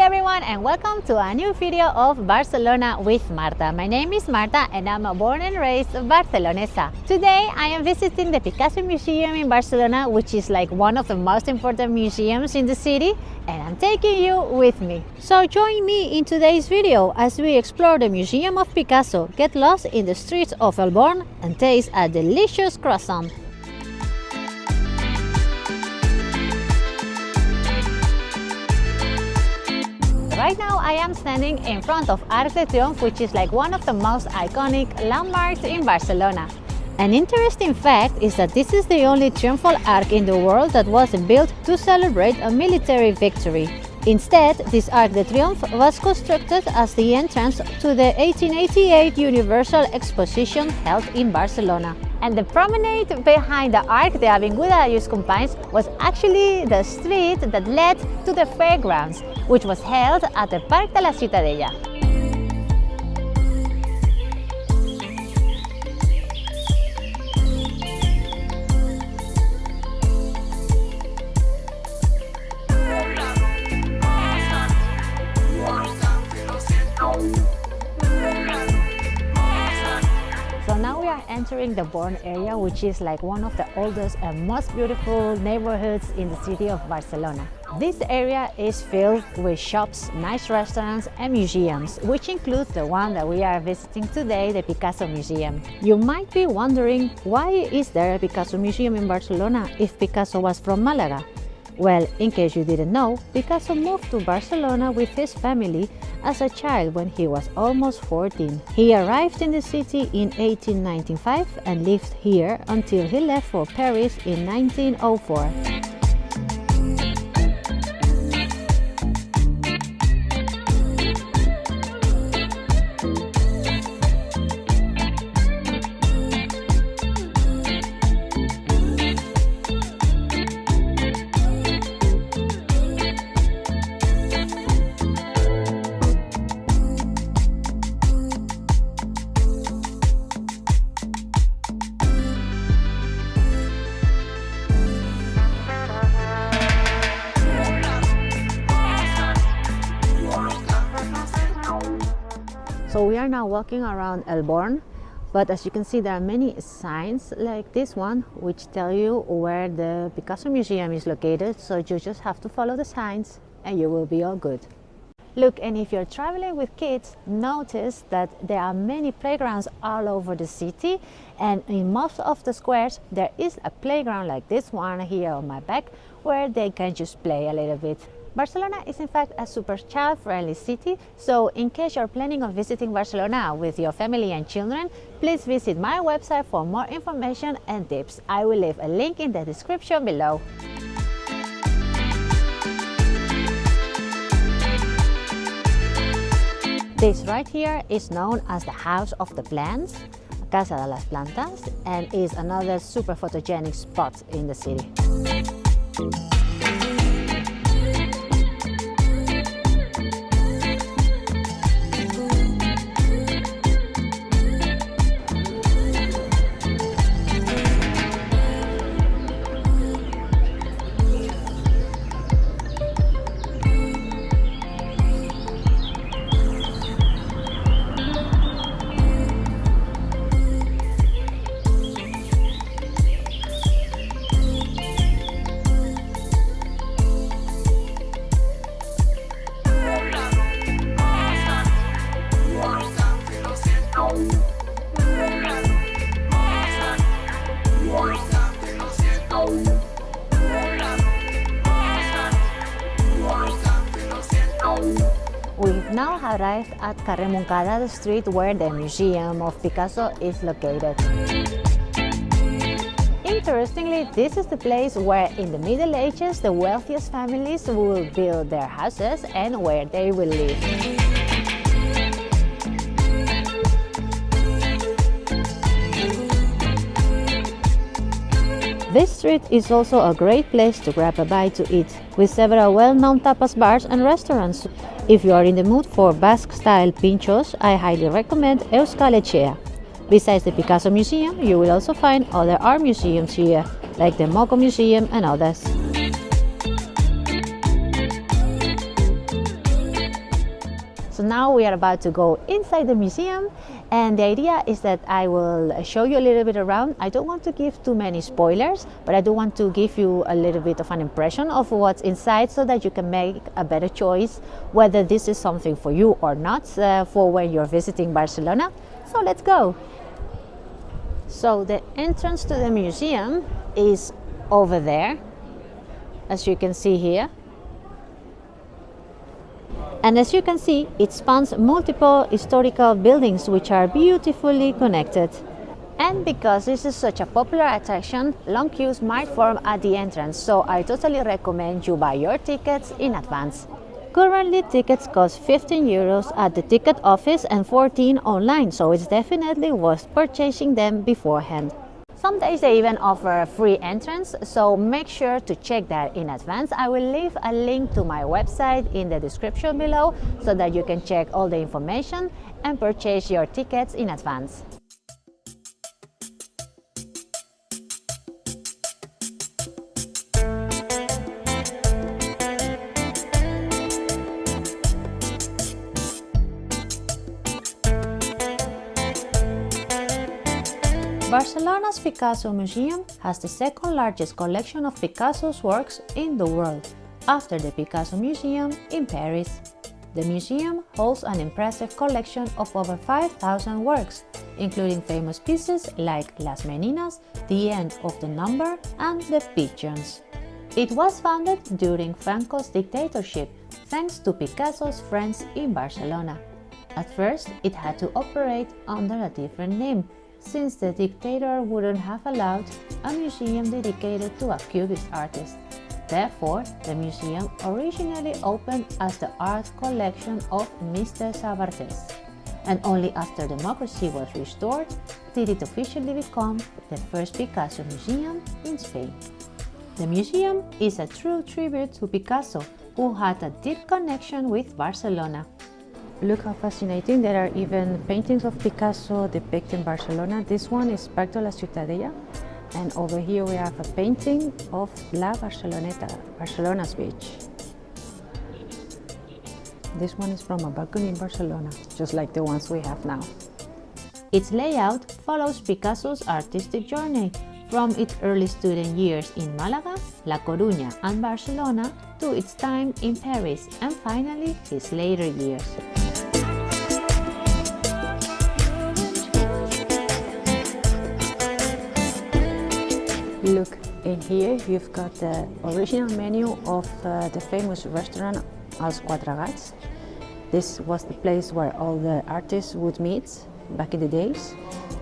everyone, and welcome to a new video of Barcelona with Marta. My name is Marta and I'm a born and raised Barcelonesa. Today I am visiting the Picasso Museum in Barcelona, which is like one of the most important museums in the city, and I'm taking you with me. So join me in today's video as we explore the Museum of Picasso, get lost in the streets of Elborn and taste a delicious croissant. Right now I am standing in front of Arc de Triomphe, which is like one of the most iconic landmarks in Barcelona. An interesting fact is that this is the only triumphal arch in the world that wasn't built to celebrate a military victory. Instead, this Arc de Triomphe was constructed as the entrance to the 1888 Universal Exposition held in Barcelona. And the promenade behind the arc, the Avinguda de Lluís Companys, was actually the street that led to the fairgrounds, which was held at the Parc de la Ciutadella. So now we are entering the Born area, which is like one of the oldest and most beautiful neighborhoods in the city of Barcelona. This area is filled with shops, nice restaurants and museums, which include the one that we are visiting today, the Picasso Museum. You might be wondering, why is there a Picasso Museum in Barcelona if Picasso was from Malaga? Well, in case you didn't know, Picasso moved to Barcelona with his family as a child when he was almost 14. He arrived in the city in 1895 and lived here until he left for Paris in 1904. So we are now walking around Elborn, but as you can see there are many signs like this one which tell you where the Picasso Museum is located, so you just have to follow the signs and you will be all good. Look, and if you're traveling with kids, notice that there are many playgrounds all over the city, and in most of the squares there is a playground like this one here on my back where they can just play a little bit. Barcelona is in fact a super child-friendly city, so in case you're planning on visiting Barcelona with your family and children, please visit my website for more information and tips. I will leave a link in the description below. This right here is known as the House of the Plants, Casa de las Plantas, and is another super photogenic spot in the city. We've now arrived at Carrer Montcada, the street where the Museum of Picasso is located. Interestingly, this is the place where in the Middle Ages the wealthiest families will build their houses and where they will live. This street is also a great place to grab a bite to eat, with several well-known tapas bars and restaurants. If you are in the mood for Basque-style pinchos, I highly recommend Euskal Etxea. Besides the Picasso Museum, you will also find other art museums here, like the Moco Museum and others. So now we are about to go inside the museum, and the idea is that I will show you a little bit around. I don't want to give too many spoilers, but I do want to give you a little bit of an impression of what's inside so that you can make a better choice whether this is something for you or not for when you're visiting Barcelona. So let's go. So the entrance to the museum is over there, as you can see here. And as you can see, it spans multiple historical buildings which are beautifully connected. And because this is such a popular attraction, long queues might form at the entrance, so I totally recommend you buy your tickets in advance. Currently, tickets cost 15 euros at the ticket office and 14 online, so it's definitely worth purchasing them beforehand. Some days they even offer a free entrance, so make sure to check that in advance. I will leave a link to my website in the description below so that you can check all the information and purchase your tickets in advance. Barcelona's Picasso Museum has the second largest collection of Picasso's works in the world, after the Picasso Museum in Paris. The museum holds an impressive collection of over 5,000 works, including famous pieces like Las Meninas, The End of the Number, and The Pigeons. It was founded during Franco's dictatorship, thanks to Picasso's friends in Barcelona. At first, it had to operate under a different name, since the dictator wouldn't have allowed a museum dedicated to a Cubist artist. Therefore, the museum originally opened as the art collection of Mr. Sabartés, and only after democracy was restored did it officially become the first Picasso museum in Spain. The museum is a true tribute to Picasso, who had a deep connection with Barcelona. Look how fascinating, there are even paintings of Picasso depicting Barcelona. This one is Parc de la Ciutadella, and over here we have a painting of La Barceloneta, Barcelona's beach. This one is from a balcony in Barcelona, just like the ones we have now. Its layout follows Picasso's artistic journey, from its early student years in Malaga, La Coruña and Barcelona to its time in Paris, and finally his later years. Look, in here you've got the original menu of the famous restaurant Els Quatre Gats. This was the place where all the artists would meet back in the days,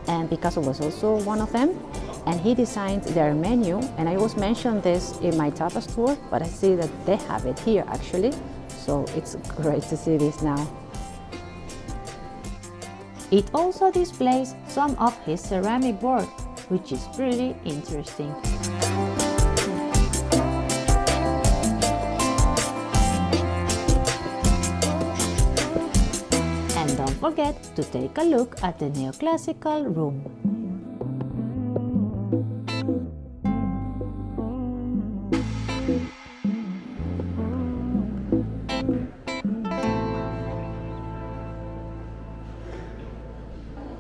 and Picasso was also one of them, and he designed their menu. And I always mentioned this in my tapas tour, but I see that they have it here actually, so it's great to see this now. It also displays some of his ceramic work, which is pretty interesting. And don't forget to take a look at the neoclassical room.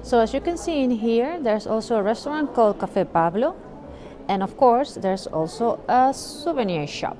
So as you can see in here, there's also a restaurant called Café Pablo, and of course there's also a souvenir shop.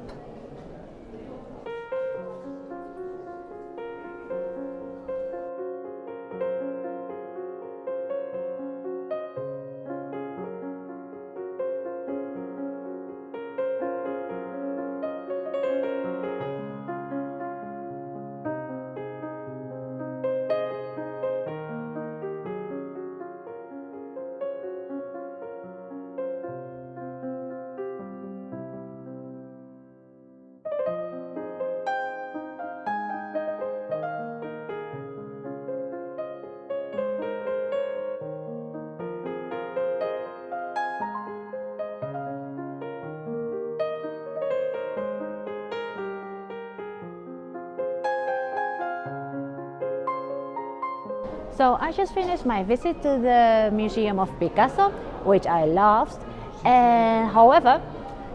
So I just finished my visit to the Museum of Picasso, which I loved. And however,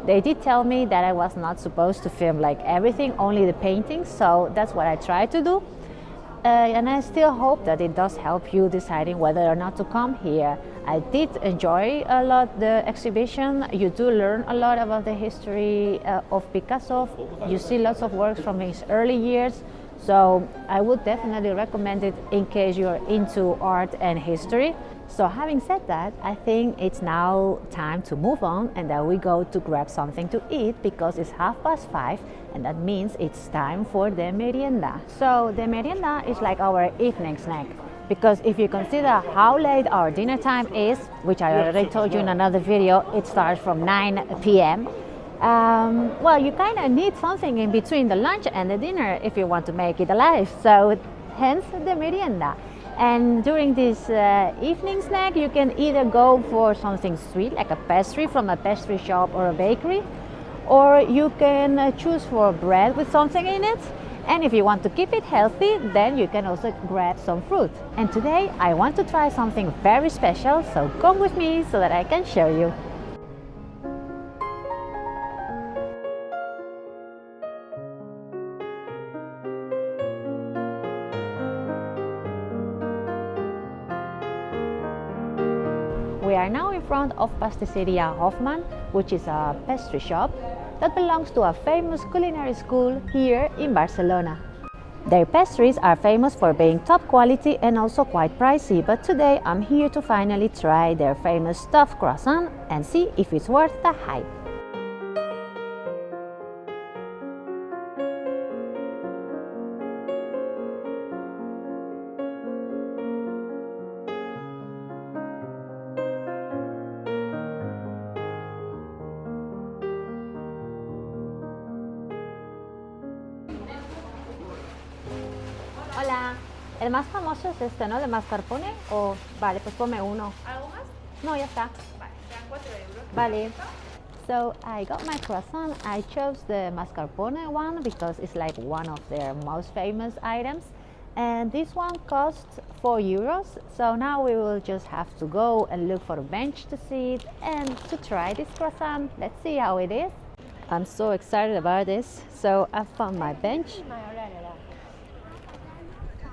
they did tell me that I was not supposed to film like everything, only the paintings. So that's what I tried to do. and I still hope that it does help you deciding whether or not to come here. I did enjoy a lot the exhibition. You do learn a lot about the history of Picasso. You see lots of works from his early years. So I would definitely recommend it in case you're into art and history. So having said that, I think it's now time to move on and that we go to grab something to eat because it's 5:30 and that means it's time for the merienda. So the merienda is like our evening snack because if you consider how late our dinner time is, which I already told you in another video, it starts from 9 p.m. Well, you kind of need something in between the lunch and the dinner if you want to make it alive. So hence the merienda. And during this evening snack, you can either go for something sweet like a pastry from a pastry shop or a bakery, or you can choose for bread with something in it. And if you want to keep it healthy, then you can also grab some fruit. And today I want to try something very special, so come with me so that I can show you. We are now in front of Pastisseria Hofmann, which is a pastry shop that belongs to a famous culinary school here in Barcelona. Their pastries are famous for being top quality and also quite pricey, but today I'm here to finally try their famous stuffed croissant and see if it's worth the hype. Hola, el más famoso es este, ¿no? De mascarpone o... Vale, pues ponme uno. ¿Algo más? No, ya está. Vale, sean 4 euros. Vale. So I got my croissant. I chose the mascarpone one because it's like one of their most famous items. And this one costs 4 euros. So now we will just have to go and look for a bench to sit and to try this croissant. Let's see how it is. I'm so excited about this. So I found my bench.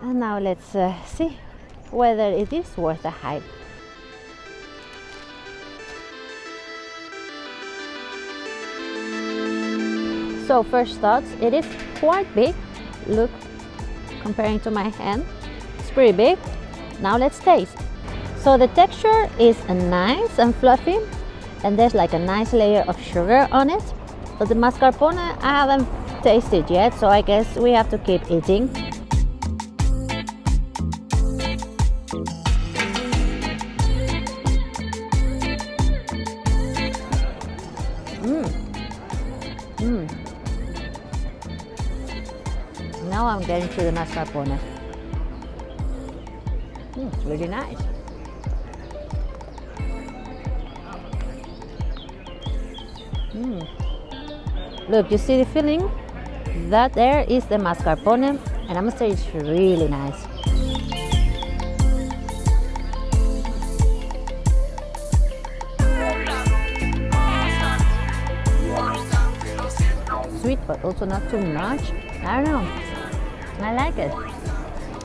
And now let's see whether it is worth the hype. So first thoughts, it is quite big. Look, comparing to my hand, it's pretty big. Now let's taste. So the texture is nice and fluffy, and there's like a nice layer of sugar on it. But the mascarpone I haven't tasted yet, so I guess we have to keep eating. Now I'm getting to the mascarpone. It's really nice. Look, you see the filling? That there is the mascarpone, and I must say it's really nice. Sweet, but also not too much. I don't know. I like it.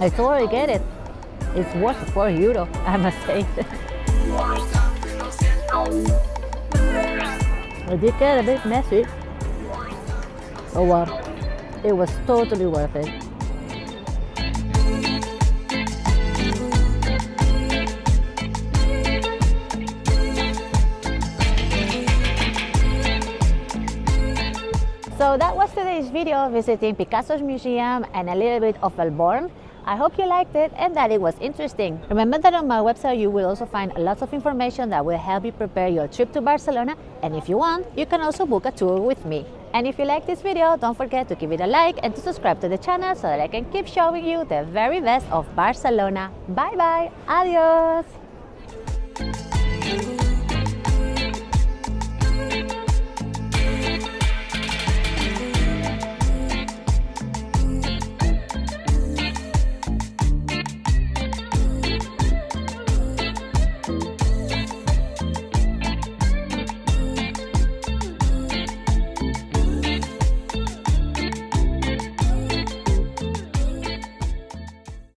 I totally get it. It's worth 4 euro, I must say. I did get a bit messy. Oh well, it was totally worth it. So that was today's video visiting Picasso's museum and a little bit of Elborn. I hope you liked it and that it was interesting. Remember that on my website you will also find lots of information that will help you prepare your trip to Barcelona, and if you want, you can also book a tour with me. And if you like this video, don't forget to give it a like and to subscribe to the channel so that I can keep showing you the very best of Barcelona. Bye bye, adios!